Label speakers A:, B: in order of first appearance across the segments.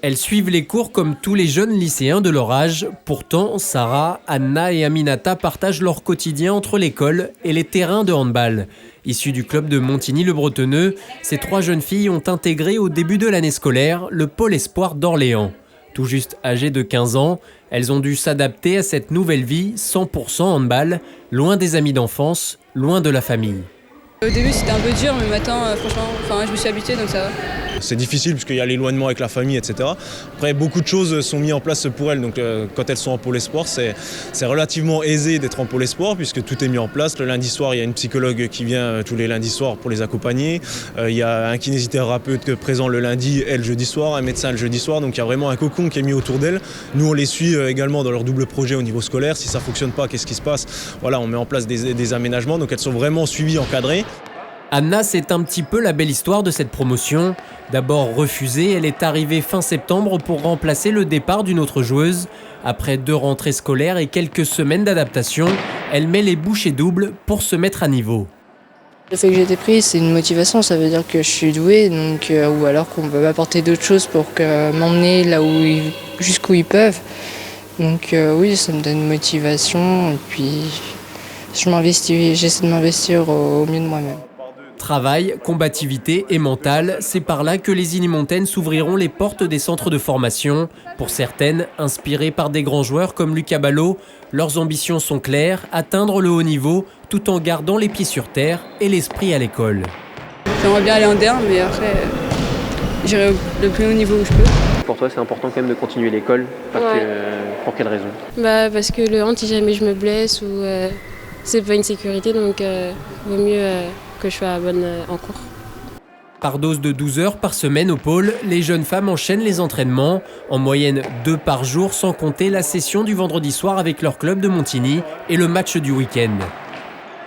A: Elles suivent les cours comme tous les jeunes lycéens de leur âge. Pourtant, Sarah, Anna et Aminata partagent leur quotidien entre l'école et les terrains de handball. Issues du club de Montigny-le-Bretonneux, ces 3 jeunes filles ont intégré au début de l'année scolaire le pôle espoir d'Orléans. Tout juste âgées de 15 ans, elles ont dû s'adapter à cette nouvelle vie 100% handball, loin des amis d'enfance, loin de la famille.
B: Au début c'était un peu dur, mais maintenant franchement, je me suis habituée donc ça va.
C: C'est difficile puisqu'il y a l'éloignement avec la famille, etc. Après, beaucoup de choses sont mises en place pour elles. Donc, quand elles sont en pôle espoir, c'est relativement aisé d'être en pôle espoir puisque tout est mis en place. Le lundi soir, il y a une psychologue qui vient tous les lundis soirs pour les accompagner. Il y a un kinésithérapeute présent le lundi et le jeudi soir, un médecin le jeudi soir. Donc, il y a vraiment un cocon qui est mis autour d'elles. Nous, on les suit également dans leur double projet au niveau scolaire. Si ça ne fonctionne pas, qu'est-ce qui se passe? Voilà, on met en place des aménagements. Donc, elles sont vraiment suivies, encadrées.
A: Anna, c'est un petit peu la belle histoire de cette promotion. D'abord refusée, elle est arrivée fin septembre pour remplacer le départ d'une autre joueuse. Après 2 rentrées scolaires et quelques semaines d'adaptation, elle met les bouchées doubles pour se mettre à niveau.
D: Le fait que j'ai été prise, c'est une motivation, ça veut dire que je suis douée, donc, ou alors qu'on peut m'apporter d'autres choses pour m'emmener là jusqu'où ils peuvent. Donc oui, ça me donne une motivation et puis j'essaie de m'investir au mieux de moi-même.
A: Travail, combativité et mental, c'est par là que les Unimontaines s'ouvriront les portes des centres de formation. Pour certaines, inspirées par des grands joueurs comme Lucas Ballot, leurs ambitions sont claires, atteindre le haut niveau tout en gardant les pieds sur terre et l'esprit à l'école.
B: J'aimerais bien aller en D1, mais après j'irai le plus haut niveau où je peux.
E: Pour toi, c'est important quand même de continuer l'école. Pour quelle raison?
F: Parce que le hand, si jamais je me blesse ou c'est pas une sécurité, donc vaut mieux que je sois bonne en cours.
A: Par dose de 12 heures par semaine au pôle, les jeunes femmes enchaînent les entraînements, en moyenne 2 par jour, sans compter la session du vendredi soir avec leur club de Montigny et le match du week-end.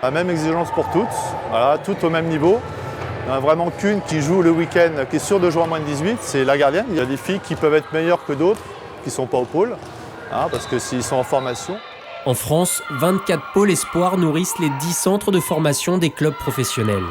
G: La même exigence pour toutes, voilà, toutes au même niveau. Il n'y en a vraiment qu'une qui joue le week-end, qui est sûre de jouer en moins de 18, c'est la gardienne. Il y a des filles qui peuvent être meilleures que d'autres, qui ne sont pas au pôle, parce que s'ils sont en formation.
A: En France, 24 pôles espoirs nourrissent les 10 centres de formation des clubs professionnels.